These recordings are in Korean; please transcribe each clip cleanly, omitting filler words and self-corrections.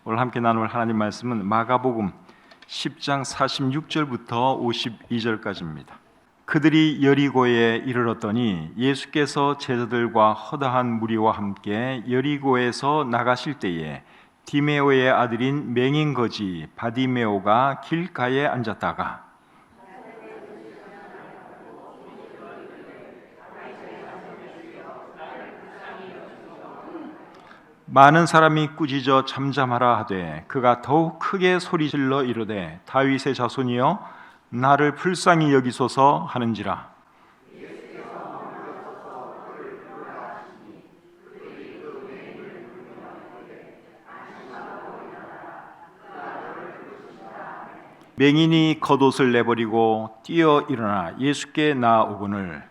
오늘 함께 나눌 하나님 말씀은 마가복음 10장 46절부터 52절까지입니다. 그들이 여리고에 이르렀더니 예수께서 제자들과 허다한 무리와 함께 여리고에서 나가실 때에 디메오의 아들인 맹인 거지 바디메오가 길가에 앉았다가 많은 사람이 꾸짖어 잠잠하라 하되 그가 더욱 크게 소리질러 이르되 다윗의 자손이여 나를 불쌍히 여기소서 하는지라. 맹인이 겉옷을 내버리고 뛰어 일어나 예수께 나아오거늘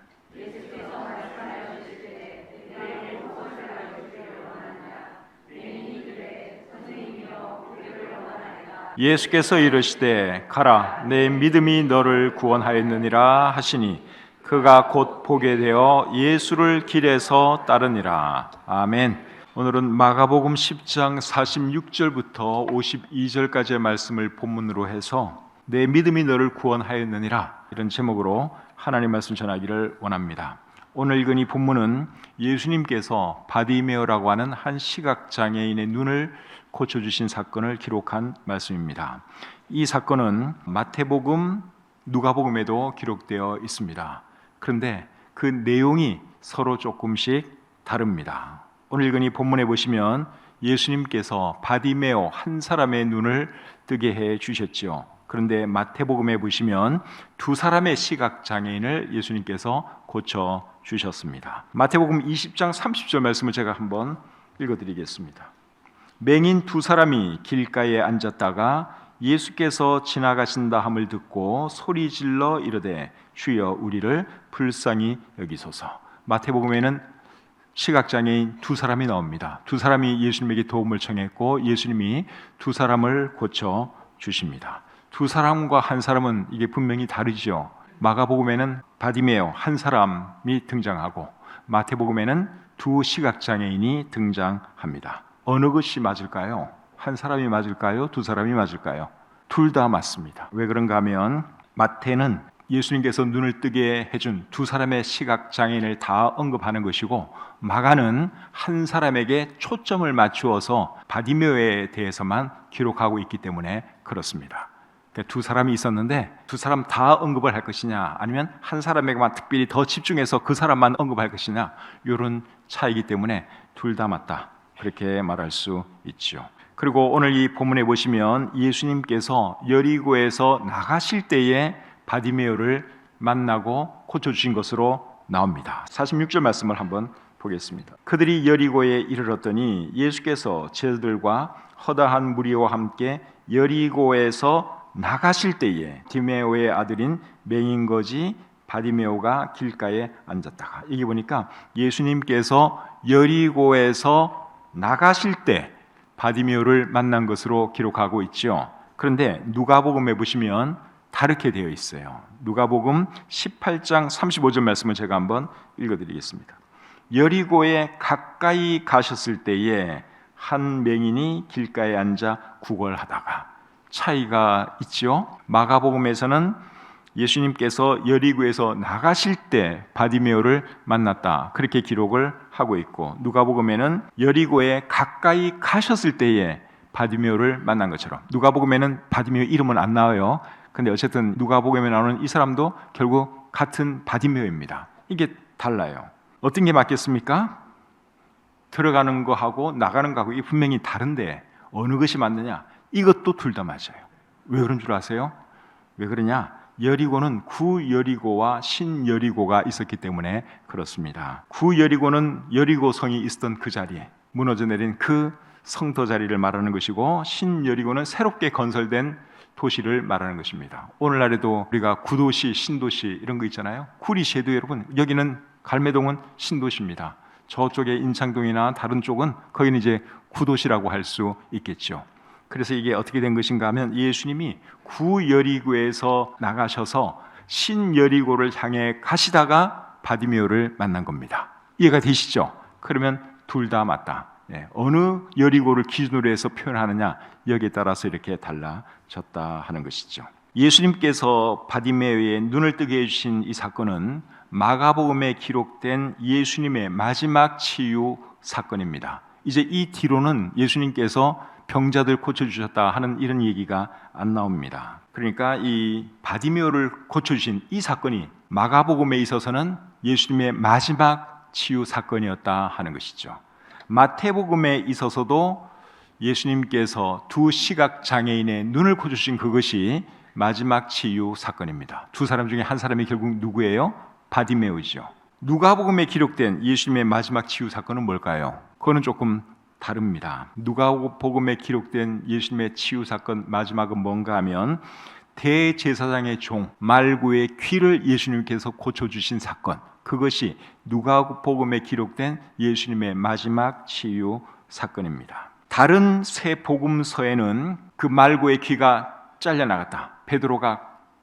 예수께서 이르시되 가라 내 믿음이 너를 구원하였느니라 하시니 그가 곧 보게 되어 예수를 길에서 따르니라. 아멘. 오늘은 마가복음 10장 46절부터 52절까지의 말씀을 본문으로 해서 내 믿음이 너를 구원하였느니라 이런 제목으로 하나님 말씀 전하기를 원합니다. 오늘 읽은 이 본문은 예수님께서 바디메오라고 하는 한 시각장애인의 눈을 고쳐주신 사건을 기록한 말씀입니다. 이 사건은 마태복음, 누가복음에도 기록되어 있습니다. 그런데 그 내용이 서로 조금씩 다릅니다. 오늘 읽은 이 본문에 보시면 예수님께서 바디메오 한 사람의 눈을 뜨게 해 주셨지요. 그런데 마태복음에 보시면 두 사람의 시각장애인을 예수님께서 고쳐 주셨습니다. 마태복음 20장 30절 말씀을 제가 한번 읽어드리겠습니다. 맹인 두 사람이 길가에 앉았다가 예수께서 지나가신다 함을 듣고 소리질러 이르되 주여 우리를 불쌍히 여기소서. 마태복음에는 시각장애인 두 사람이 나옵니다. 두 사람이 예수님에게 도움을 청했고 예수님이 두 사람을 고쳐 주십니다. 두 사람과 한 사람은 이게 분명히 다르죠. 마가복음에는 바디메오 한 사람이 등장하고 마태복음에는 두 시각장애인이 등장합니다. 어느 것이 맞을까요? 한 사람이 맞을까요? 두 사람이 맞을까요? 둘 다 맞습니다. 왜 그런가 하면 마태는 예수님께서 눈을 뜨게 해준 두 사람의 시각장애인을 다 언급하는 것이고 마가는 한 사람에게 초점을 맞추어서 바디메오에 대해서만 기록하고 있기 때문에 그렇습니다. 그러니까 두 사람이 있었는데 두 사람 다 언급을 할 것이냐 아니면 한 사람에게만 특별히 더 집중해서 그 사람만 언급할 것이냐 이런 차이기 때문에 둘 다 맞다 그렇게 말할 수 있죠. 그리고 오늘 이 본문에 보시면 예수님께서 여리고에서 나가실 때에 바디메오를 만나고 고쳐주신 것으로 나옵니다. 46절 말씀을 한번 보겠습니다. 그들이 여리고에 이르렀더니 예수께서 제자들과 허다한 무리와 함께 여리고에서 나가실 때에 디메오의 아들인 맹인거지 바디메오가 길가에 앉았다가 여기 보니까 예수님께서 여리고에서 나가실 때 바디메오를 만난 것으로 기록하고 있죠. 그런데 누가복음에 보시면 다르게 되어 있어요. 누가복음 18장 35절 말씀을 제가 한번 읽어드리겠습니다. 여리고에 가까이 가셨을 때에 한 맹인이 길가에 앉아 구걸하다가 차이가 있죠. 마가복음에서는 예수님께서 여리고에서 나가실 때 바디메오를 만났다 그렇게 기록을 하고 있고 누가복음에는 여리고에 가까이 가셨을 때에 바디메오를 만난 것처럼 누가복음에는 바디메오 이름은 안 나와요. 근데 어쨌든 누가복음에 나오는 이 사람도 결국 같은 바디메오입니다. 이게 달라요. 어떤 게 맞겠습니까? 들어가는 거하고 나가는 거하고 이게 분명히 다른데 어느 것이 맞느냐? 이것도 둘 다 맞아요. 왜 그런 줄 아세요? 왜 그러냐? 여리고는 구여리고와 신여리고가 있었기 때문에 그렇습니다. 구여리고는 여리고성이 있었던 그 자리에 무너져 내린 그 성터 자리를 말하는 것이고 신여리고는 새롭게 건설된 도시를 말하는 것입니다. 오늘날에도 우리가 구도시, 신도시 이런 거 있잖아요. 구리시에도 여러분 여기는 갈매동은 신도시입니다. 저쪽에 인창동이나 다른 쪽은 거기는 이제 구도시라고 할 수 있겠죠. 그래서 이게 어떻게 된 것인가 하면 예수님이 구여리고에서 나가셔서 신여리고를 향해 가시다가 바디메오를 만난 겁니다. 이해가 되시죠? 그러면 둘 다 맞다 어느 여리고를 기준으로 해서 표현하느냐 여기에 따라서 이렇게 달라졌다 하는 것이죠. 예수님께서 바디메오의 눈을 뜨게 해주신 이 사건은 마가복음에 기록된 예수님의 마지막 치유 사건입니다. 이제 이 뒤로는 예수님께서 병자들 고쳐주셨다 하는 이런 얘기가 안 나옵니다. 그러니까 이 바디메오를 고쳐주신 이 사건이 마가복음에 있어서는 예수님의 마지막 치유 사건이었다 하는 것이죠. 마태복음에 있어서도 예수님께서 두 시각장애인의 눈을 고쳐주신 그것이 마지막 치유 사건입니다. 두 사람 중에 한 사람이 결국 누구예요? 바디메오이죠. 누가복음에 기록된 예수님의 마지막 치유 사건은 뭘까요? 그거는 조금 다릅니다. 누가복음에 기록된 예수님의 치유 사건 마지막은 뭔가 하면 대제사장의 종 말구의 귀를 예수님께서 고쳐주신 사건, 그것이 누가복음에 기록된 예수님의 마지막 치유 사건입니다. 다른 세 복음서에는 그 말구의 귀가 잘려나갔다, 베드로가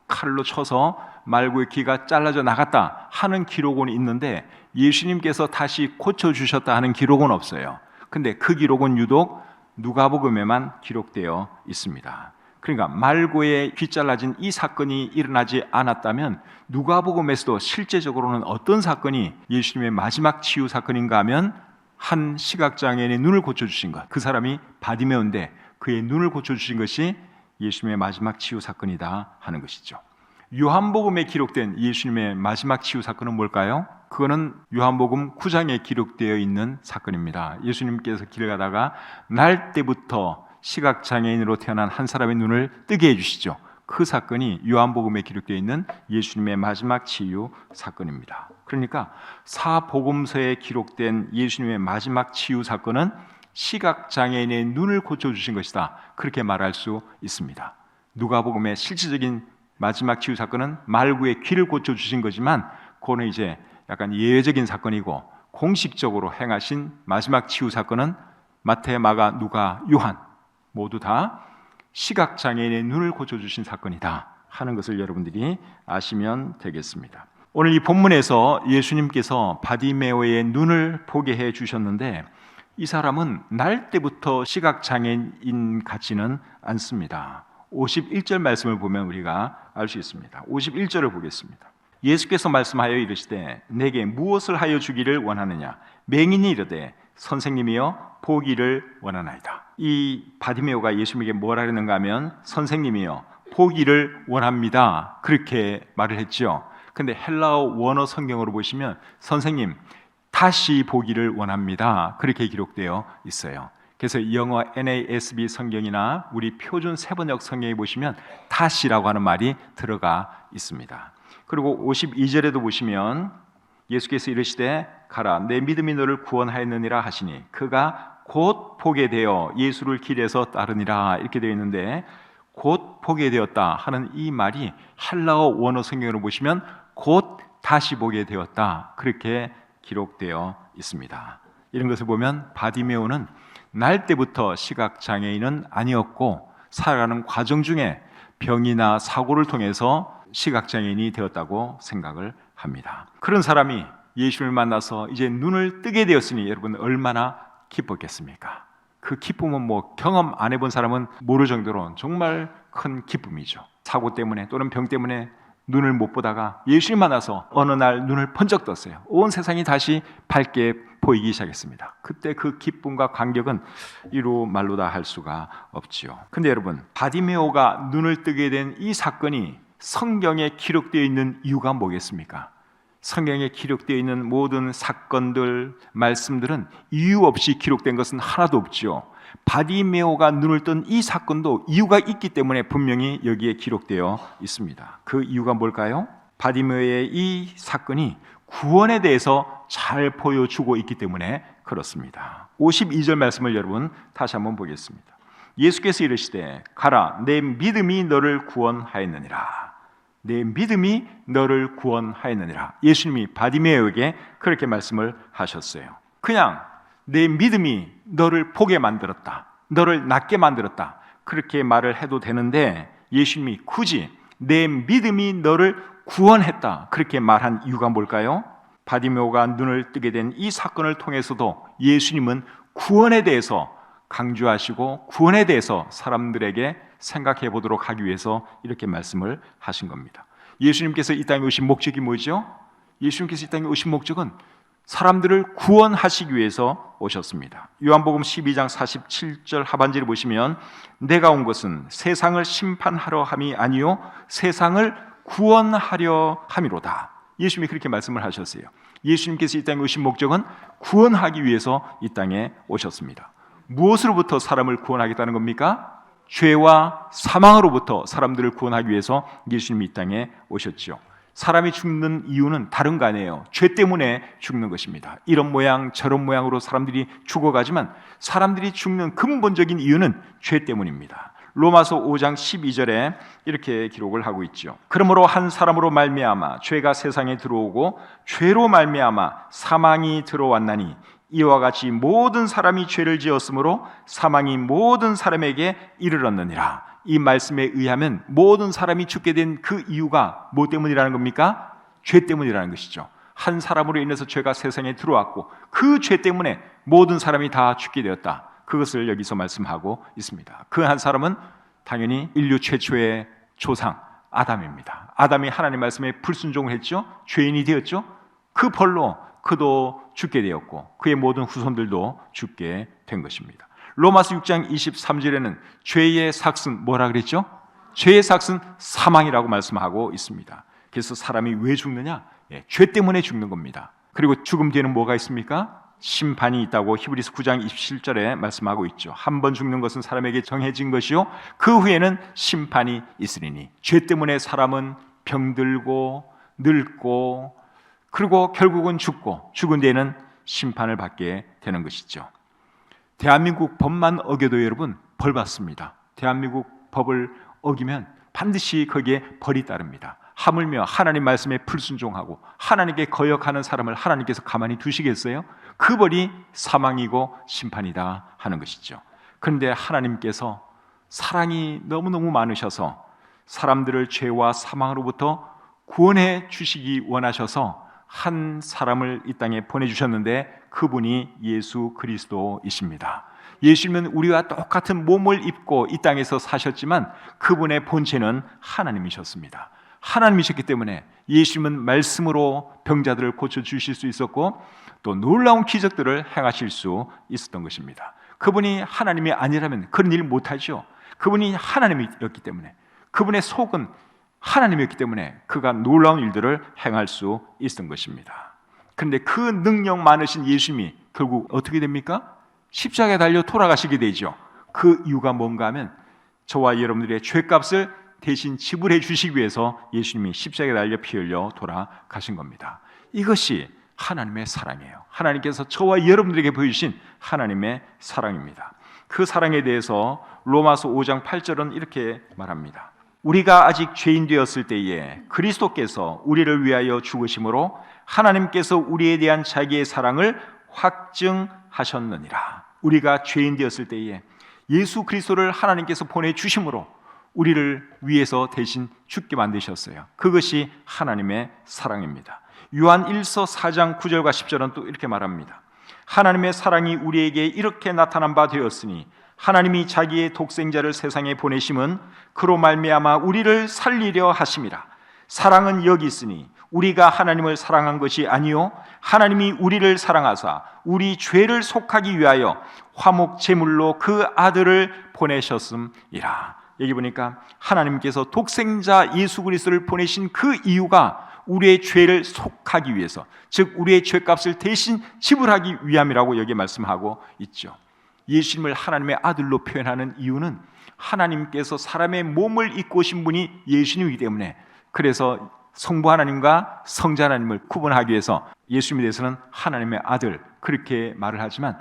칼로 쳐서 말구의 귀가 잘라져 나갔다 하는 기록은 있는데 예수님께서 다시 고쳐주셨다 하는 기록은 없어요. 근데 그 기록은 유독 누가복음에만 기록되어 있습니다. 그러니까 말구의 귀 잘라진 이 사건이 일어나지 않았다면 누가복음에서도 실제적으로는 어떤 사건이 예수님의 마지막 치유 사건인가 하면 한 시각장애인의 눈을 고쳐주신 것, 그 사람이 바디메오인데 그의 눈을 고쳐주신 것이 예수님의 마지막 치유 사건이다 하는 것이죠. 요한복음에 기록된 예수님의 마지막 치유 사건은 뭘까요? 그거는 요한복음 9장에 기록되어 있는 사건입니다. 예수님께서 길 가다가 날 때부터 시각장애인으로 태어난 한 사람의 눈을 뜨게 해주시죠. 그 사건이 요한복음에 기록되어 있는 예수님의 마지막 치유 사건입니다. 그러니까 사복음서에 기록된 예수님의 마지막 치유 사건은 시각장애인의 눈을 고쳐주신 것이다, 그렇게 말할 수 있습니다. 누가복음의 실질적인 마지막 치유 사건은 말구의 귀를 고쳐주신 거지만 그거는 이제 약간 예외적인 사건이고 공식적으로 행하신 마지막 치유 사건은 마태, 마가, 누가, 요한 모두 다 시각장애인의 눈을 고쳐주신 사건이다 하는 것을 여러분들이 아시면 되겠습니다. 오늘 이 본문에서 예수님께서 바디메오의 눈을 보게 해 주셨는데 이 사람은 날 때부터 시각장애인 같지는 않습니다. 51절 말씀을 보면 우리가 알 수 있습니다. 51절을 보겠습니다. 예수께서 말씀하여 이르시되 내게 무엇을 하여 주기를 원하느냐? 맹인이 이르되 선생님이여 보기를 원하나이다. 이 바디메오가 예수님에게 뭘 하려는가 하면 선생님이여 보기를 원합니다, 그렇게 말을 했죠. 근데 헬라어 원어 성경으로 보시면 선생님 다시 보기를 원합니다, 그렇게 기록되어 있어요. 그래서 영어 NASB 성경이나 우리 표준 세번역 성경에 보시면 다시라고 하는 말이 들어가 있습니다. 그리고 52절에도 보시면 예수께서 이르시되 가라 내 믿음이 너를 구원하였느니라 하시니 그가 곧 보게 되어 예수를 길에서 따르니라, 이렇게 되어 있는데 곧 보게 되었다 하는 이 말이 헬라어 원어 성경으로 보시면 곧 다시 보게 되었다, 그렇게 기록되어 있습니다. 이런 것을 보면 바디메오는 날 때부터 시각장애인은 아니었고 살아가는 과정 중에 병이나 사고를 통해서 시각장애인이 되었다고 생각을 합니다. 그런 사람이 예수를 만나서 이제 눈을 뜨게 되었으니 여러분 얼마나 기뻤겠습니까? 그 기쁨은 뭐 경험 안 해본 사람은 모를 정도로 정말 큰 기쁨이죠. 사고 때문에 또는 병 때문에 눈을 못 보다가 예수님 만나서 어느 날 눈을 번쩍 떴어요. 온 세상이 다시 밝게 보이기 시작했습니다. 그때 그 기쁨과 감격은 이루 말로 다 할 수가 없지요. 근데 여러분 바디메오가 눈을 뜨게 된 이 사건이 성경에 기록되어 있는 이유가 뭐겠습니까? 성경에 기록되어 있는 모든 사건들, 말씀들은 이유 없이 기록된 것은 하나도 없지요. 바디메오가 눈을 뜬 이 사건도 이유가 있기 때문에 분명히 여기에 기록되어 있습니다. 그 이유가 뭘까요? 바디메오의 이 사건이 구원에 대해서 잘 보여주고 있기 때문에 그렇습니다. 52절 말씀을 여러분 다시 한번 보겠습니다. 예수께서 이르시되 가라 내 믿음이 너를 구원하였느니라. 내 믿음이 너를 구원하였느니라. 예수님이 바디메오에게 그렇게 말씀을 하셨어요. 그냥 내 믿음이 너를 보게 만들었다, 너를 낫게 만들었다, 그렇게 말을 해도 되는데 예수님이 굳이 내 믿음이 너를 구원했다 그렇게 말한 이유가 뭘까요? 바디메오가 눈을 뜨게 된 이 사건을 통해서도 예수님은 구원에 대해서 강조하시고 구원에 대해서 사람들에게 생각해 보도록 하기 위해서 이렇게 말씀을 하신 겁니다. 예수님께서 이 땅에 오신 목적이 뭐죠? 예수님께서 이 땅에 오신 목적은 사람들을 구원하시기 위해서 오셨습니다. 요한복음 12장 47절 하반절을 보시면 내가 온 것은 세상을 심판하려 함이 아니요 세상을 구원하려 함이로다. 예수님이 그렇게 말씀을 하셨어요. 예수님께서 이 땅에 오신 목적은 구원하기 위해서 이 땅에 오셨습니다. 무엇으로부터 사람을 구원하겠다는 겁니까? 죄와 사망으로부터 사람들을 구원하기 위해서 예수님이 이 땅에 오셨죠. 사람이 죽는 이유는 다른 거 아니에요. 죄 때문에 죽는 것입니다. 이런 모양 저런 모양으로 사람들이 죽어가지만 사람들이 죽는 근본적인 이유는 죄 때문입니다. 로마서 5장 12절에 이렇게 기록을 하고 있죠. 그러므로 한 사람으로 말미암아 죄가 세상에 들어오고 죄로 말미암아 사망이 들어왔나니 이와 같이 모든 사람이 죄를 지었으므로 사망이 모든 사람에게 이르렀느니라. 이 말씀에 의하면 모든 사람이 죽게 된 그 이유가 뭐 때문이라는 겁니까? 죄 때문이라는 것이죠. 한 사람으로 인해서 죄가 세상에 들어왔고 그 죄 때문에 모든 사람이 다 죽게 되었다. 그것을 여기서 말씀하고 있습니다. 그 한 사람은 당연히 인류 최초의 조상 아담입니다. 아담이 하나님 말씀에 불순종을 했죠. 죄인이 되었죠. 그 벌로 그도 죽게 되었고 그의 모든 후손들도 죽게 된 것입니다. 로마서 6장 23절에는 죄의 삭은 뭐라 그랬죠? 죄의 삭은 사망이라고 말씀하고 있습니다. 그래서 사람이 왜 죽느냐? 죄 때문에 죽는 겁니다. 그리고 죽음 뒤에는 뭐가 있습니까? 심판이 있다고 히브리서 9장 27절에 말씀하고 있죠. 한 번 죽는 것은 사람에게 정해진 것이요 그 후에는 심판이 있으리니 죄 때문에 사람은 병들고 늙고 그리고 결국은 죽고 죽은 뒤에는 심판을 받게 되는 것이죠. 대한민국 법만 어겨도 여러분 벌 받습니다. 대한민국 법을 어기면 반드시 거기에 벌이 따릅니다. 하물며 하나님 말씀에 불순종하고 하나님께 거역하는 사람을 하나님께서 가만히 두시겠어요? 그 벌이 사망이고 심판이다 하는 것이죠. 그런데 하나님께서 사랑이 너무너무 많으셔서 사람들을 죄와 사망으로부터 구원해 주시기 원하셔서 한 사람을 이 땅에 보내주셨는데 그분이 예수 그리스도이십니다. 예수님은 우리와 똑같은 몸을 입고 이 땅에서 사셨지만 그분의 본체는 하나님이셨습니다. 하나님이셨기 때문에 예수님은 말씀으로 병자들을 고쳐주실 수 있었고 또 놀라운 기적들을 행하실 수 있었던 것입니다. 그분이 하나님이 아니라면 그런 일 못하죠. 그분이 하나님이었기 때문에 그분의 속은 하나님이었기 때문에 그가 놀라운 일들을 행할 수 있었던 것입니다. 그런데 그 능력 많으신 예수님이 결국 어떻게 됩니까? 십자가에 달려 돌아가시게 되죠. 그 이유가 뭔가 하면 저와 여러분들의 죄값을 대신 지불해 주시기 위해서 예수님이 십자가에 달려 피 흘려 돌아가신 겁니다. 이것이 하나님의 사랑이에요. 하나님께서 저와 여러분들에게 보여주신 하나님의 사랑입니다. 그 사랑에 대해서 로마서 5장 8절은 이렇게 말합니다. 우리가 아직 죄인 되었을 때에 그리스도께서 우리를 위하여 죽으심으로 하나님께서 우리에 대한 자기의 사랑을 확증하셨느니라. 우리가 죄인 되었을 때에 예수 그리스도를 하나님께서 보내주심으로 우리를 위해서 대신 죽게 만드셨어요. 그것이 하나님의 사랑입니다. 요한 1서 4장 9절과 10절은 또 이렇게 말합니다. 하나님의 사랑이 우리에게 이렇게 나타난 바 되었으니 하나님이 자기의 독생자를 세상에 보내심은 그로 말미암아 우리를 살리려 하심이라. 사랑은 여기 있으니 우리가 하나님을 사랑한 것이 아니요 하나님이 우리를 사랑하사 우리 죄를 속하기 위하여 화목 제물로 그 아들을 보내셨음이라. 여기 보니까 하나님께서 독생자 예수 그리스도를 보내신 그 이유가 우리의 죄를 속하기 위해서, 즉 우리의 죄값을 대신 지불하기 위함이라고 여기 말씀하고 있죠. 예수님을 하나님의 아들로 표현하는 이유는 하나님께서 사람의 몸을 입고 오신 분이 예수님이기 때문에, 그래서 성부 하나님과 성자 하나님을 구분하기 위해서 예수님에 대해서는 하나님의 아들 그렇게 말을 하지만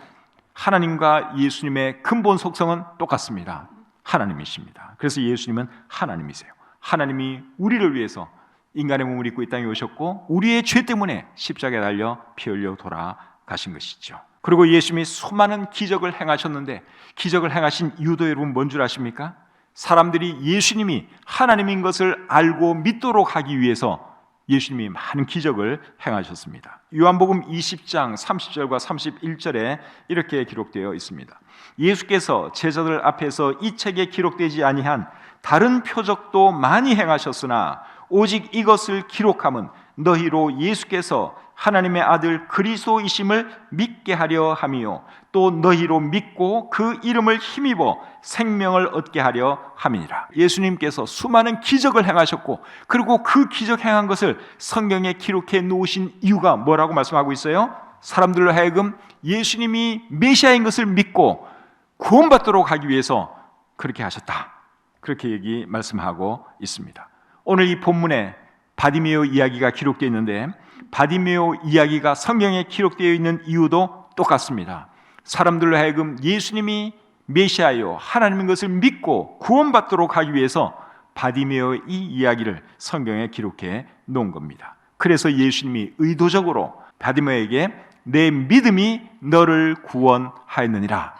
하나님과 예수님의 근본 속성은 똑같습니다. 하나님이십니다. 그래서 예수님은 하나님이세요. 하나님이 우리를 위해서 인간의 몸을 입고 이 땅에 오셨고 우리의 죄 때문에 십자가에 달려 피 흘려 돌아가신 것이죠. 그리고 예수님이 수많은 기적을 행하셨는데 기적을 행하신 이유도 여러분 뭔 줄 아십니까? 사람들이 예수님이 하나님인 것을 알고 믿도록 하기 위해서 예수님이 많은 기적을 행하셨습니다. 요한복음 20장 30절과 31절에 이렇게 기록되어 있습니다. 예수께서 제자들 앞에서 이 책에 기록되지 아니한 다른 표적도 많이 행하셨으나 오직 이것을 기록함은 너희로 예수께서 하나님의 아들 그리스도이심을 믿게 하려 함이요 또 너희로 믿고 그 이름을 힘입어 생명을 얻게 하려 함이니라. 예수님께서 수많은 기적을 행하셨고 그리고 그 기적 행한 것을 성경에 기록해 놓으신 이유가 뭐라고 말씀하고 있어요? 사람들로 하여금 예수님이 메시아인 것을 믿고 구원받도록 하기 위해서 그렇게 하셨다, 그렇게 말씀하고 있습니다. 오늘 이 본문에 바디메오 이야기가 기록되어 있는데 바디메오 이야기가 성경에 기록되어 있는 이유도 똑같습니다. 사람들로 하여금 예수님이 메시아요 하나님인 것을 믿고 구원받도록 하기 위해서 바디메오 이 이야기를 성경에 기록해 놓은 겁니다. 그래서 예수님이 의도적으로 바디메오에게 내 믿음이 너를 구원하였느니라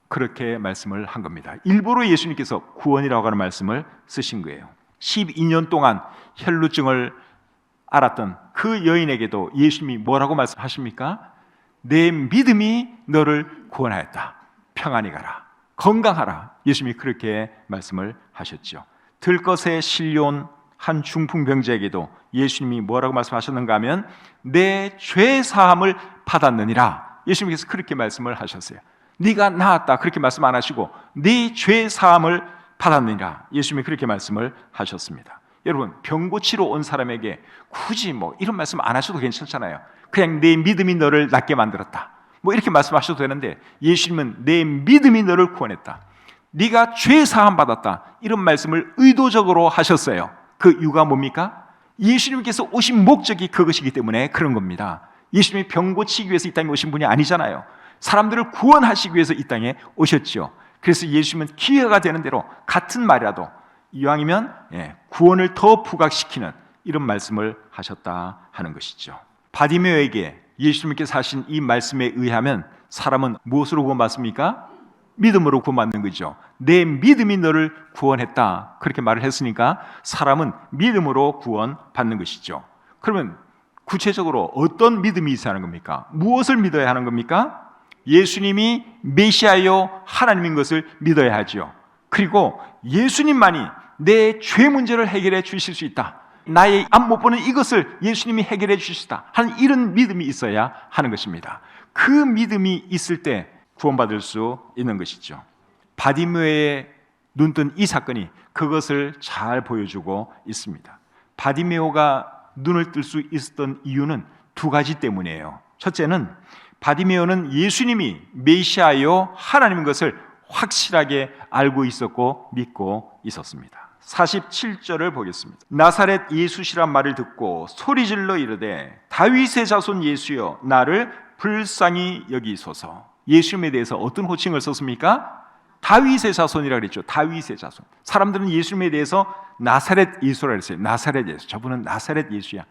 그렇게 말씀을 한 겁니다. 일부러 예수님께서 구원이라고 하는 말씀을 쓰신 거예요. 12년 동안 혈루증을 앓았던 그 여인에게도 예수님이 뭐라고 말씀하십니까? 내 믿음이 너를 구원하였다. 평안히 가라. 건강하라. 예수님이 그렇게 말씀을 하셨죠. 들것에 실려온 한 중풍병자에게도 예수님이 뭐라고 말씀하셨는가 하면 내 죄 사함을 받았느니라. 예수님께서 그렇게 말씀을 하셨어요. 네가 나았다 그렇게 말씀 안 하시고 네 죄 사함을 받았느니라. 예수님이 그렇게 말씀을 하셨습니다. 여러분, 병 고치러 온 사람에게 굳이 이런 말씀 안 하셔도 괜찮잖아요. 그냥 내 믿음이 너를 낫게 만들었다 이렇게 말씀하셔도 되는데 예수님은 내 믿음이 너를 구원했다, 네가 죄 사함 받았다, 이런 말씀을 의도적으로 하셨어요. 그 이유가 뭡니까? 예수님께서 오신 목적이 그것이기 때문에 그런 겁니다. 예수님이 병 고치기 위해서 이 땅에 오신 분이 아니잖아요. 사람들을 구원하시기 위해서 이 땅에 오셨죠. 그래서 예수님은 기회가 되는 대로 같은 말이라도 이왕이면 구원을 더 부각시키는 이런 말씀을 하셨다 하는 것이죠. 바디메오에게 예수님께서 하신 이 말씀에 의하면 사람은 무엇으로 구원받습니까? 믿음으로 구원받는 거죠. 내 믿음이 너를 구원했다 그렇게 말을 했으니까 사람은 믿음으로 구원받는 것이죠. 그러면 구체적으로 어떤 믿음이 있어야 하는 겁니까? 무엇을 믿어야 하는 겁니까? 예수님이 메시아요 하나님인 것을 믿어야 하죠. 그리고 예수님만이 내 죄 문제를 해결해 주실 수 있다, 나의 앞 못 보는 이것을 예수님이 해결해 주시다 하는 이런 믿음이 있어야 하는 것입니다. 그 믿음이 있을 때 구원받을 수 있는 것이죠. 바디메오의 눈뜬 이 사건이 그것을 잘 보여주고 있습니다. 바디메오가 눈을 뜰 수 있었던 이유는 두 가지 때문이에요. 첫째는 바디메오는 예수님이 메시아요 하나님인 것을 확실하게 알고 있었고 믿고 있었습니다. 47절을 보겠습니다. 나사렛 예수시란 말을 듣고 소리질러 이르되 다윗의 자손 예수여 나를 불쌍히 여기소서. 예수님에 대해서 어떤 호칭을 썼습니까? 다윗의 자손이라고 그랬죠. 다윗의 자손. 사람들은 예수님에 대해서 나사렛 예수라고 했어요. 나사렛 예수. 저분은 나사렛 예수야.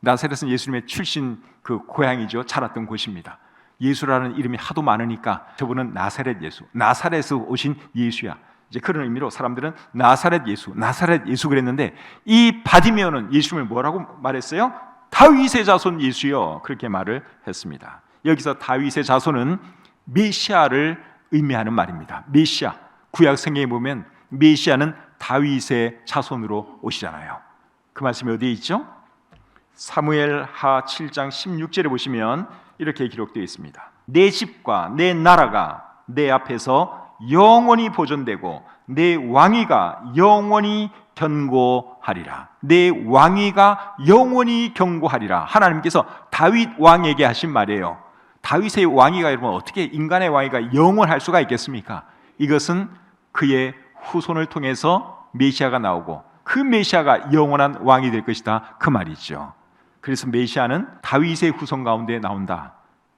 나사렛은 예수님의 출신 그 고향이죠. 자랐던 곳입니다. 예수라는 이름이 하도 많으니까 저분은 나사렛 예수, 나사렛에서 오신 예수야. 이제 그런 의미로 사람들은 나사렛 예수 그랬는데 이 바디메오는 예수님을 뭐라고 말했어요? 다윗의 자손 예수요 그렇게 말을 했습니다. 여기서 다윗의 자손은 메시아를 의미하는 말입니다. 메시아, 구약 성경에 보면 메시아는 다윗의 자손으로 오시잖아요. 그 말씀이 어디에 있죠? 사무엘하 7장 16절에 보시면 이렇게 기록되어 있습니다. 내 집과 내 나라가 내 앞에서 영원히 보존되고 내 왕위가 영원히 견고하리라. 내 왕위가 영원히 견고하리라. 하나님께서 다윗 왕에게 하신 말이에요. 다윗의 왕위가 여러분 어떻게 인간의 왕위가 영원할 수가 있겠습니까? 이것은 그의 후손을 통해서 메시아가 나오고 그 메시아가 영원한 왕이 될 것이다 그 말이죠. 그래서 메시아는 다윗의 후손 가운데 나온다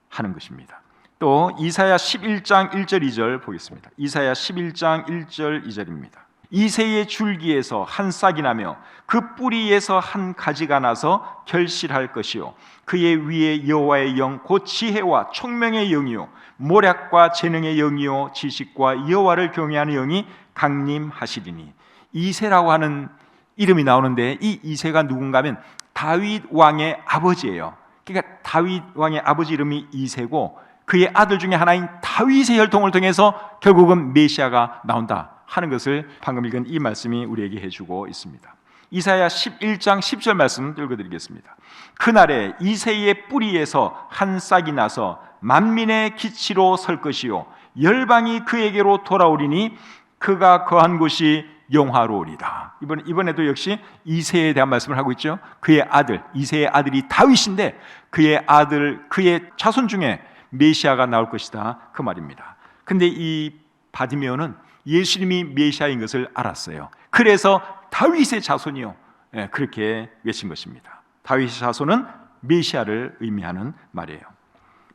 하는 것입니다. 또 이사야 11장 1절 2절 보겠습니다. 이사야 11장 1절 2절입니다. 이새의 줄기에서 한 싹이 나며 그 뿌리에서 한 가지가 나서 결실할 것이요 그의 위에 여호와의 영 곧 지혜와 총명의 영이요 모략과 재능의 영이요 지식과 여호와를 경외하는 영이 강림하시리니. 이새라고 하는 이름이 나오는데 이 이새가 누군가 하면 다윗 왕의 아버지예요. 그러니까 다윗 왕의 아버지 이름이 이새고 그의 아들 중에 하나인 다윗의 혈통을 통해서 결국은 메시아가 나온다 하는 것을 방금 읽은 이 말씀이 우리에게 해주고 있습니다. 이사야 11장 10절 말씀 읽어드리겠습니다. 그날에 이새의 뿌리에서 한 싹이 나서 만민의 기치로 설 것이요 열방이 그에게로 돌아오리니 그가 거한 곳이 영화로우리다. 이번에도 역시 이새에 대한 말씀을 하고 있죠. 그의 아들, 이새의 아들이 다윗인데 그의 아들, 그의 자손 중에 메시아가 나올 것이다 그 말입니다. 근데 이 바디메오는 예수님이 메시아인 것을 알았어요. 그래서 다윗의 자손이요, 그렇게 외친 것입니다. 다윗의 자손은 메시아를 의미하는 말이에요.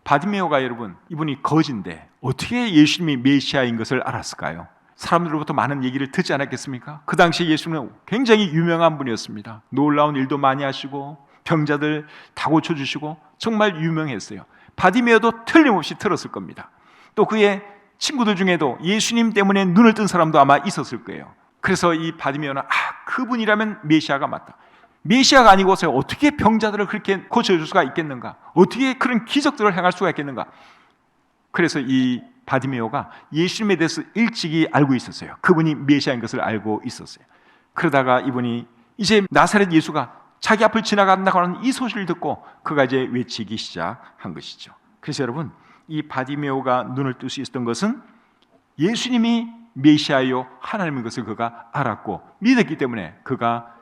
바디메오가 여러분, 이분이 거지인데 어떻게 예수님이 메시아인 것을 알았을까요? 사람들로부터 많은 얘기를 듣지 않았겠습니까? 그 당시에 예수님은 굉장히 유명한 분이었습니다. 놀라운 일도 많이 하시고 병자들 다 고쳐주시고 정말 유명했어요. 바디메오도 틀림없이 들었을 겁니다. 또 그의 친구들 중에도 예수님 때문에 눈을 뜬 사람도 아마 있었을 거예요. 그래서 이 바디메오는 그분이라면 메시아가 맞다. 메시아가 아니고서 어떻게 병자들을 그렇게 고쳐줄 수가 있겠는가? 어떻게 그런 기적들을 행할 수가 있겠는가? 그래서 이 바디메오가 예수님에 대해서 일찍이 알고 있었어요. 그분이 메시아인 것을 알고 있었어요. 그러다가 이분이 이제 나사렛 예수가 자기 앞을 지나간다고 하는 이 소식을 듣고 그가 이제 외치기 시작한 것이죠. 그래서 여러분, 이 바디메오가 눈을 뜰 수 있었던 것은 예수님이 메시아요 하나님인 것을 그가 알았고 믿었기 때문에 그가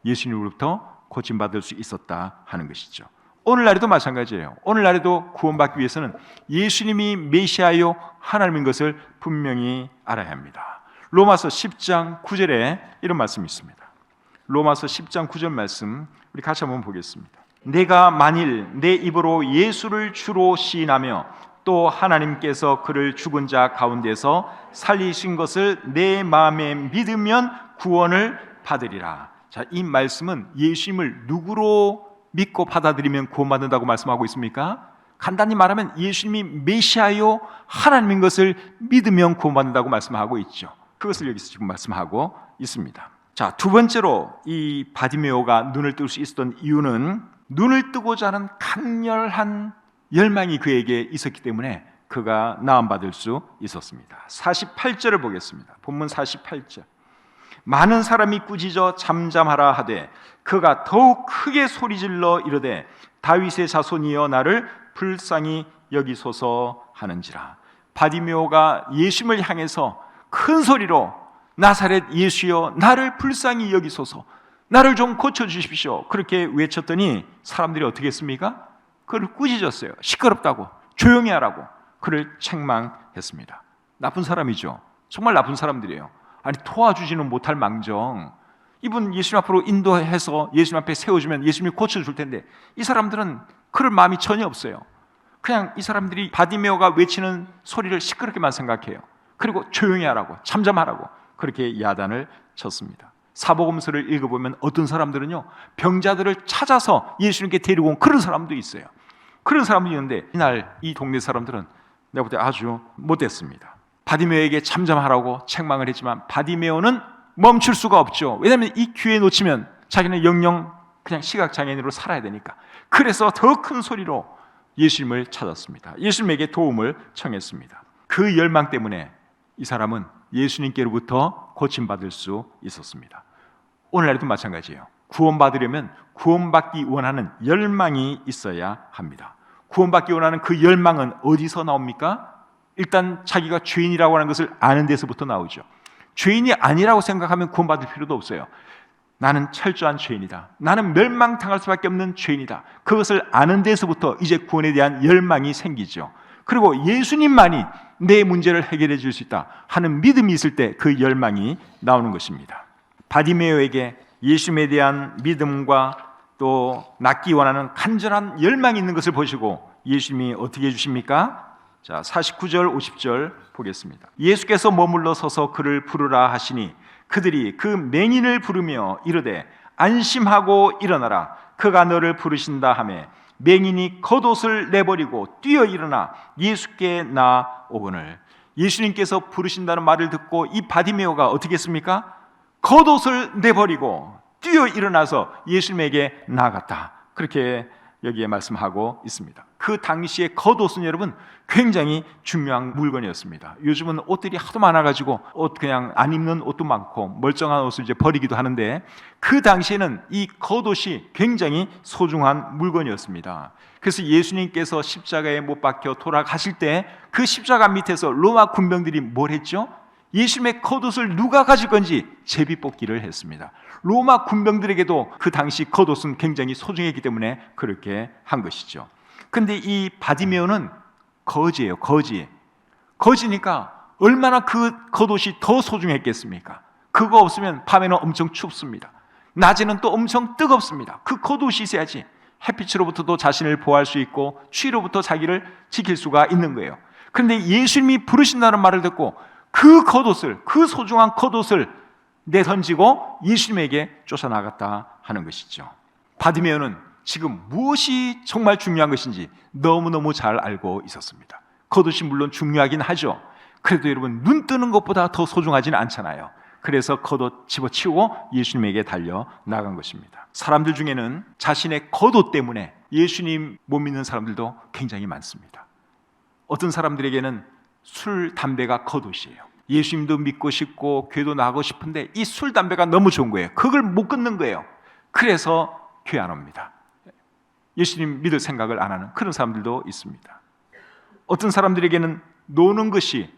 예수님으로부터 고침받을 수 있었다 하는 것이죠. 오늘날에도 마찬가지예요. 오늘날에도 구원받기 위해서는 예수님이 메시아요 하나님인 것을 분명히 알아야 합니다. 로마서 10장 9절에 이런 말씀이 있습니다. 로마서 10장 9절 말씀 우리 같이 한번 보겠습니다. 내가 만일 내 입으로 예수를 주로 시인하며 또 하나님께서 그를 죽은 자 가운데서 살리신 것을 내 마음에 믿으면 구원을 받으리라. 자, 이 말씀은 예수님을 누구로 믿고 받아들이면 구원받는다고 말씀하고 있습니까? 간단히 말하면 예수님이 메시아요 하나님인 것을 믿으면 구원받는다고 말씀하고 있죠. 그것을 여기서 지금 말씀하고 있습니다. 자, 두 번째로 이 바디메오가 눈을 뜰 수 있었던 이유는 눈을 뜨고자 하는 강렬한 열망이 그에게 있었기 때문에 그가 나음받을 수 있었습니다. 48절을 보겠습니다. 본문 48절. 많은 사람이 꾸짖어 잠잠하라 하되 그가 더욱 크게 소리질러 이르되 다윗의 자손이여 나를 불쌍히 여기소서 하는지라. 바디메오가 예수님을 향해서 큰 소리로 나사렛 예수여 나를 불쌍히 여기소서, 나를 좀 고쳐주십시오 그렇게 외쳤더니 사람들이 어떻게 했습니까? 그를 꾸짖었어요. 시끄럽다고, 조용히 하라고 그를 책망했습니다. 나쁜 사람이죠. 정말 나쁜 사람들이에요. 아니 도와주지는 못할 망정 이분 예수님 앞으로 인도해서 예수님 앞에 세워주면 예수님이 고쳐줄 텐데 이 사람들은 그럴 마음이 전혀 없어요. 그냥 이 사람들이 바디메오가 외치는 소리를 시끄럽게만 생각해요. 그리고 조용히 하라고, 잠잠하라고 그렇게 야단을 쳤습니다. 사복음서를 읽어보면 어떤 사람들은요 병자들을 찾아서 예수님께 데리고 온 그런 사람도 있어요. 그런 사람도 있는데 이날 이 동네 사람들은 내가 볼 때 아주 못됐습니다. 바디메오에게 잠잠하라고 책망을 했지만 바디메오는 멈출 수가 없죠. 왜냐하면 이 기회 놓치면 자기는 영영 그냥 시각장애인으로 살아야 되니까. 그래서 더 큰 소리로 예수님을 찾았습니다. 예수님에게 도움을 청했습니다. 그 열망 때문에 이 사람은 예수님께로부터 고침받을 수 있었습니다. 오늘날에도 마찬가지예요. 구원받으려면 구원받기 원하는 열망이 있어야 합니다. 구원받기 원하는 그 열망은 어디서 나옵니까? 일단 자기가 죄인이라고 하는 것을 아는 데서부터 나오죠. 죄인이 아니라고 생각하면 구원받을 필요도 없어요. 나는 철저한 죄인이다. 나는 멸망당할 수밖에 없는 죄인이다. 그것을 아는 데서부터 이제 구원에 대한 열망이 생기죠. 그리고 예수님만이 내 문제를 해결해 줄 수 있다 하는 믿음이 있을 때 그 열망이 나오는 것입니다. 바디메오에게 예수님에 대한 믿음과 또 낫기 원하는 간절한 열망이 있는 것을 보시고 예수님이 어떻게 해주십니까? 자, 49절 50절 보겠습니다. 예수께서 머물러 서서 그를 부르라 하시니 그들이 그 맹인을 부르며 이르되 안심하고 일어나라 그가 너를 부르신다 하매 맹인이 겉옷을 내버리고 뛰어 일어나 예수께 나오거늘. 예수님께서 부르신다는 말을 듣고 이 바디메오가 어떻게 했습니까? 겉옷을 내버리고 뛰어 일어나서 예수님에게 나아갔다. 그렇게 여기에 말씀하고 있습니다. 그 당시에 겉옷은 여러분 굉장히 중요한 물건이었습니다. 요즘은 옷들이 하도 많아가지고 옷 그냥 안 입는 옷도 많고 멀쩡한 옷을 이제 버리기도 하는데, 그 당시에는 이 겉옷이 굉장히 소중한 물건이었습니다. 그래서 예수님께서 십자가에 못 박혀 돌아가실 때 그 십자가 밑에서 로마 군병들이 뭘 했죠? 예수님의 겉옷을 누가 가질 건지 제비뽑기를 했습니다. 로마 군병들에게도 그 당시 겉옷은 굉장히 소중했기 때문에 그렇게 한 것이죠. 근데 이 바디메오는 거지예요. 거지니까 얼마나 그 겉옷이 더 소중했겠습니까? 그거 없으면 밤에는 엄청 춥습니다. 낮에는 또 엄청 뜨겁습니다. 그 겉옷이 있어야지 햇빛으로부터도 자신을 보호할 수 있고 추위로부터 자기를 지킬 수가 있는 거예요. 그런데 예수님이 부르신다는 말을 듣고 그 겉옷을, 그 소중한 겉옷을 내던지고 예수님에게 쫓아나갔다 하는 것이죠. 바디메오는 지금 무엇이 정말 중요한 것인지 너무너무 잘 알고 있었습니다. 겉옷이 물론 중요하긴 하죠. 그래도 여러분, 눈 뜨는 것보다 더 소중하지는 않잖아요. 그래서 겉옷 집어치우고 예수님에게 달려 나간 것입니다. 사람들 중에는 자신의 겉옷 때문에 예수님 못 믿는 사람들도 굉장히 많습니다. 어떤 사람들에게는 술, 담배가 겉옷이에요. 예수님도 믿고 싶고 교회도 나가고 싶은데 이 술, 담배가 너무 좋은 거예요. 그걸 못 끊는 거예요. 그래서 교회 안 옵니다. 예수님 믿을 생각을 안 하는 그런 사람들도 있습니다. 어떤 사람들에게는 노는 것이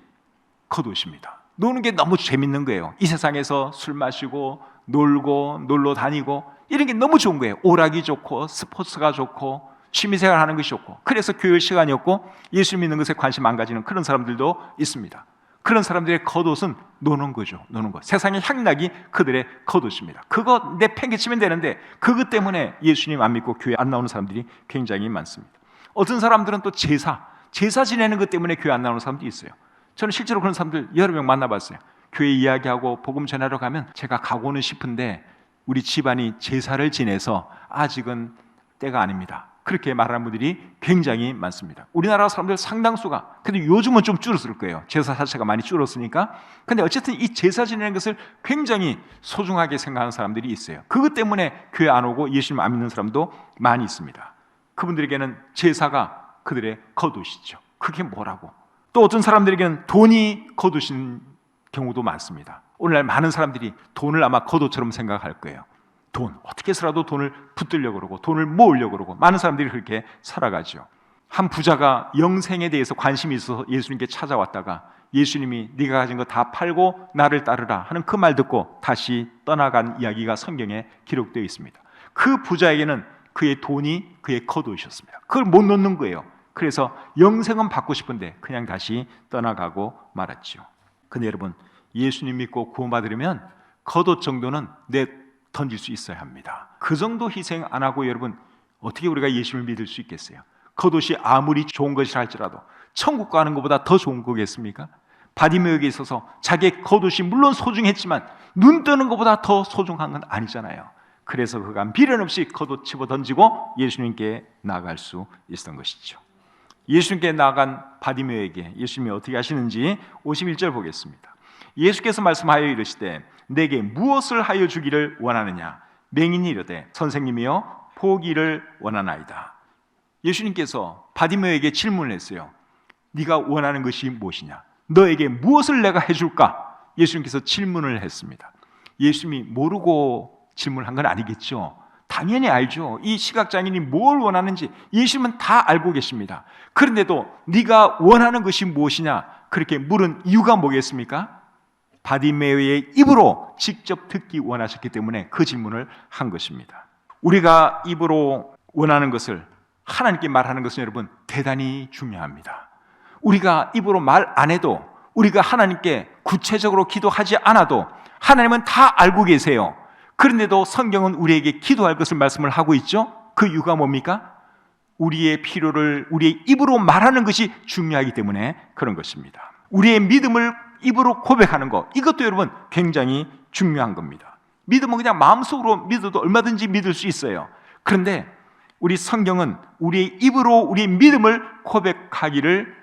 겉옷입니다. 노는 게 너무 재밌는 거예요. 이 세상에서 술 마시고 놀고 놀러 다니고 이런 게 너무 좋은 거예요. 오락이 좋고 스포츠가 좋고 취미생활 하는 것이 좋고, 그래서 교회 시간이 없고 예수 믿는 것에 관심 안 가지는 그런 사람들도 있습니다. 그런 사람들의 겉옷은 노는 거죠. 노는 것. 세상의 향락이 그들의 겉옷입니다. 그거 내 팽개치면 되는데 그것 때문에 예수님 안 믿고 교회 안 나오는 사람들이 굉장히 많습니다. 어떤 사람들은 또 제사 지내는 것 때문에 교회 안 나오는 사람도 있어요. 저는 실제로 그런 사람들 여러 명 만나봤어요. 교회 이야기하고 복음 전하러 가면 제가 가고는 싶은데 우리 집안이 제사를 지내서 아직은 때가 아닙니다. 그렇게 말하는 분들이 굉장히 많습니다. 우리나라 사람들 상당수가, 근데 요즘은 좀 줄었을 거예요. 제사 자체가 많이 줄었으니까. 근데 어쨌든 이 제사 지내는 것을 굉장히 소중하게 생각하는 사람들이 있어요. 그것 때문에 교회 안 오고 예수님 안 믿는 사람도 많이 있습니다. 그분들에게는 제사가 그들의 겉옷이죠. 그게 뭐라고? 또 어떤 사람들에게는 돈이 겉옷인 경우도 많습니다. 오늘날 많은 사람들이 돈을 아마 겉옷처럼 생각할 거예요. 돈, 어떻게 해서라도 돈을 붙들려고 그러고 돈을 모으려고 그러고 많은 사람들이 그렇게 살아가죠. 한 부자가 영생에 대해서 관심이 있어서 예수님께 찾아왔다가 예수님이 네가 가진 거 다 팔고 나를 따르라 하는 그 말 듣고 다시 떠나간 이야기가 성경에 기록되어 있습니다. 그 부자에게는 그의 돈이 그의 겉옷이었습니다. 그걸 못 놓는 거예요. 그래서 영생은 받고 싶은데 그냥 다시 떠나가고 말았죠. 근데 여러분, 예수님 믿고 구원받으려면 겉옷 정도는 던질 수 있어야 합니다. 그 정도 희생 안 하고 여러분 어떻게 우리가 예수님을 믿을 수 있겠어요? 겉옷이 아무리 좋은 것이라 할지라도 천국 가는 것보다 더 좋은 거겠습니까? 바디메오에게 있어서 자기의 겉옷이 물론 소중했지만 눈 뜨는 것보다 더 소중한 건 아니잖아요. 그래서 그가 미련 없이 겉옷 집어 던지고 예수님께 나아갈 수 있었던 것이죠. 예수님께 나아간 바디메오에게 예수님이 어떻게 하시는지 51절 보겠습니다. 예수께서 말씀하여 이르시되 내게 무엇을 하여 주기를 원하느냐? 맹인이 이르되 선생님이여 보기를 원하나이다. 예수님께서 바디메오에게 질문을 했어요. 네가 원하는 것이 무엇이냐? 너에게 무엇을 내가 해줄까? 예수님께서 질문을 했습니다. 예수님이 모르고 질문한 건 아니겠죠. 당연히 알죠. 이 시각장애인이 뭘 원하는지 예수님은 다 알고 계십니다. 그런데도 네가 원하는 것이 무엇이냐? 그렇게 물은 이유가 뭐겠습니까? 바디메오의 입으로 직접 듣기 원하셨기 때문에 그 질문을 한 것입니다. 우리가 입으로 원하는 것을 하나님께 말하는 것은 여러분 대단히 중요합니다. 우리가 입으로 말 안 해도, 우리가 하나님께 구체적으로 기도하지 않아도 하나님은 다 알고 계세요. 그런데도 성경은 우리에게 기도할 것을 말씀을 하고 있죠. 그 이유가 뭡니까? 우리의 필요를 우리의 입으로 말하는 것이 중요하기 때문에 그런 것입니다. 우리의 믿음을 입으로 고백하는 것, 이것도 여러분 굉장히 중요한 겁니다. 믿음은 그냥 마음속으로 믿어도 얼마든지 믿을 수 있어요. 그런데 우리 성경은 우리의 입으로 우리의 믿음을 고백하기를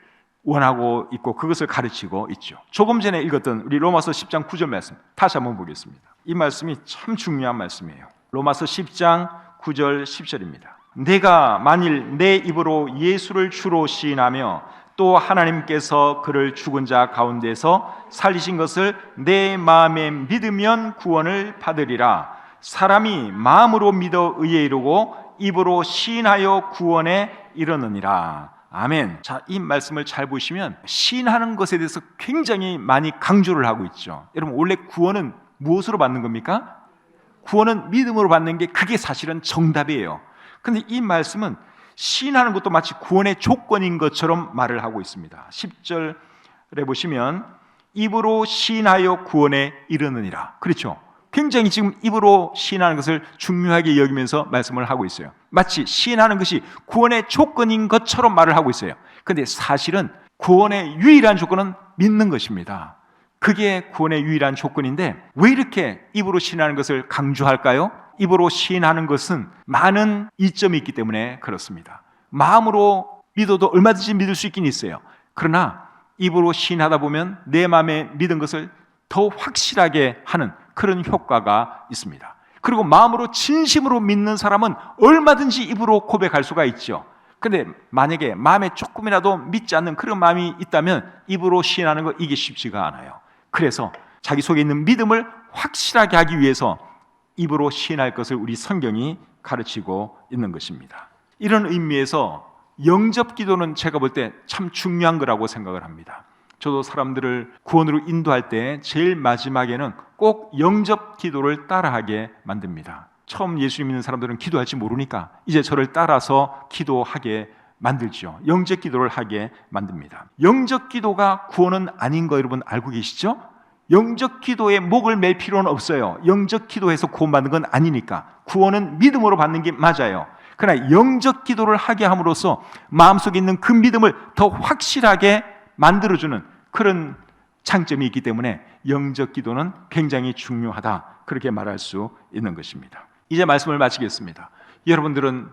원하고 있고 그것을 가르치고 있죠. 조금 전에 읽었던 우리 로마서 10장 9절 말씀 다시 한번 보겠습니다. 이 말씀이 참 중요한 말씀이에요. 로마서 10장 9절 10절입니다. 내가 만일 내 입으로 예수를 주로 시인하며 또 하나님께서 그를 죽은 자 가운데서 살리신 것을 내 마음에 믿으면 구원을 받으리라. 사람이 마음으로 믿어 의에 이르고 입으로 시인하여 구원에 이르느니라. 아멘. 자, 이 말씀을 잘 보시면 시인하는 것에 대해서 굉장히 많이 강조를 하고 있죠. 여러분, 원래 구원은 무엇으로 받는 겁니까? 구원은 믿음으로 받는 게 그게 사실은 정답이에요. 그런데 이 말씀은 시인하는 것도 마치 구원의 조건인 것처럼 말을 하고 있습니다. 10절에 보시면 입으로 시인하여 구원에 이르느니라. 그렇죠? 굉장히 지금 입으로 시인하는 것을 중요하게 여기면서 말씀을 하고 있어요. 마치 시인하는 것이 구원의 조건인 것처럼 말을 하고 있어요. 그런데 사실은 구원의 유일한 조건은 믿는 것입니다. 그게 구원의 유일한 조건인데 왜 이렇게 입으로 시인하는 것을 강조할까요? 입으로 시인하는 것은 많은 이점이 있기 때문에 그렇습니다. 마음으로 믿어도 얼마든지 믿을 수 있긴 있어요. 그러나 입으로 시인하다 보면 내 마음에 믿은 것을 더 확실하게 하는 그런 효과가 있습니다. 그리고 마음으로 진심으로 믿는 사람은 얼마든지 입으로 고백할 수가 있죠. 그런데 만약에 마음에 조금이라도 믿지 않는 그런 마음이 있다면 입으로 시인하는 거 이게 쉽지가 않아요. 그래서 자기 속에 있는 믿음을 확실하게 하기 위해서 입으로 시인할 것을 우리 성경이 가르치고 있는 것입니다. 이런 의미에서 영접 기도는 제가 볼 때 참 중요한 거라고 생각을 합니다. 저도 사람들을 구원으로 인도할 때 제일 마지막에는 꼭 영접 기도를 따라하게 만듭니다. 처음 예수 믿는 사람들은 기도할지 모르니까 이제 저를 따라서 기도하게 만들죠. 영접 기도를 하게 만듭니다. 영접 기도가 구원은 아닌 거 여러분 알고 계시죠? 영접 기도에 목을 맬 필요는 없어요. 영접 기도해서 구원받는 건 아니니까. 구원은 믿음으로 받는 게 맞아요. 그러나 영접 기도를 하게 함으로써 마음속에 있는 그 믿음을 더 확실하게 만들어주는 그런 장점이 있기 때문에 영접 기도는 굉장히 중요하다, 그렇게 말할 수 있는 것입니다. 이제 말씀을 마치겠습니다. 여러분들은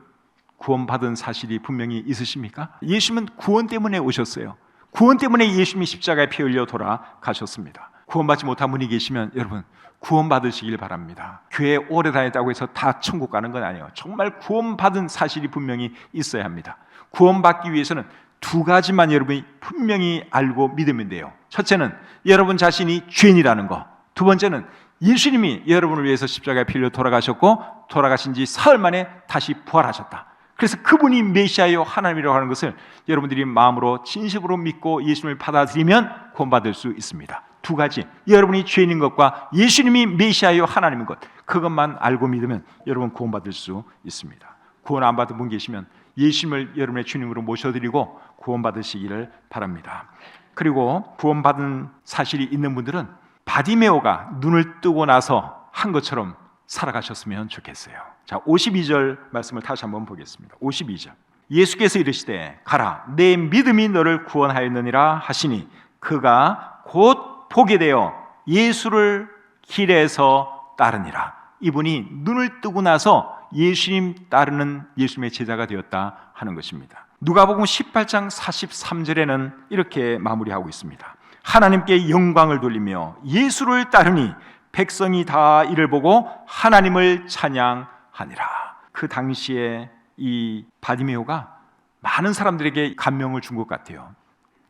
구원받은 사실이 분명히 있으십니까? 예수님은 구원 때문에 오셨어요. 구원 때문에 예수님이 십자가에 피 흘려 돌아가셨습니다. 구원받지 못한 분이 계시면 여러분 구원받으시길 바랍니다. 교회에 오래 다녔다고 해서 다 천국 가는 건 아니에요. 정말 구원받은 사실이 분명히 있어야 합니다. 구원받기 위해서는 두 가지만 여러분이 분명히 알고 믿으면 돼요. 첫째는 여러분 자신이 죄인이라는 거. 두 번째는 예수님이 여러분을 위해서 십자가에 피 흘려 돌아가셨고 돌아가신 지 사흘 만에 다시 부활하셨다. 그래서 그분이 메시아요 하나님이라고 하는 것을 여러분들이 마음으로 진심으로 믿고 예수님을 받아들이면 구원받을 수 있습니다. 두 가지, 여러분이 죄인인 것과 예수님이 메시아요 하나님인 것, 그것만 알고 믿으면 여러분 구원받을 수 있습니다. 구원 안 받은 분 계시면 예수님을 여러분의 주님으로 모셔드리고 구원받으시기를 바랍니다. 그리고 구원받은 사실이 있는 분들은 바디메오가 눈을 뜨고 나서 한 것처럼 살아가셨으면 좋겠어요. 자, 52절 말씀을 다시 한번 보겠습니다. 52절. 예수께서 이르시되 가라 내 믿음이 너를 구원하였느니라 하시니 그가 곧 보게 되어 예수를 길에서 따르니라. 이분이 눈을 뜨고 나서 예수님 따르는 예수님의 제자가 되었다 하는 것입니다. 누가복음 18장 43절에는 이렇게 마무리하고 있습니다. 하나님께 영광을 돌리며 예수를 따르니 백성이 다 이를 보고 하나님을 찬양하니라. 그 당시에 이 바디메오가 많은 사람들에게 감명을 준 것 같아요.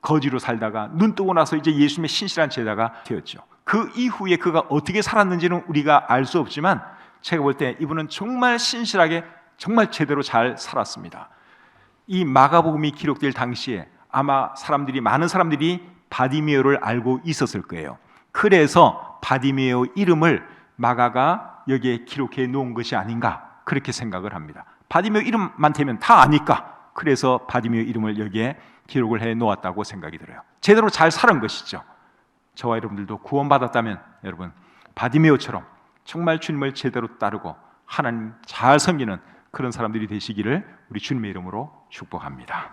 거지로 살다가 눈 뜨고 나서 이제 예수님의 신실한 제자가 되었죠. 그 이후에 그가 어떻게 살았는지는 우리가 알 수 없지만 제가 볼 때 이분은 정말 신실하게 정말 제대로 잘 살았습니다. 이 마가복음이 기록될 당시에 아마 많은 사람들이 바디메오를 알고 있었을 거예요. 그래서 바디메오 이름을 마가가 여기에 기록해 놓은 것이 아닌가 그렇게 생각을 합니다. 바디메오 이름만 되면 다 아니까 그래서 바디메오 이름을 여기에 기록을 해 놓았다고 생각이 들어요. 제대로 잘 살은 것이죠. 저와 여러분들도 구원받았다면 여러분 바디메오처럼 정말 주님을 제대로 따르고 하나님 잘 섬기는 그런 사람들이 되시기를 우리 주님의 이름으로 축복합니다.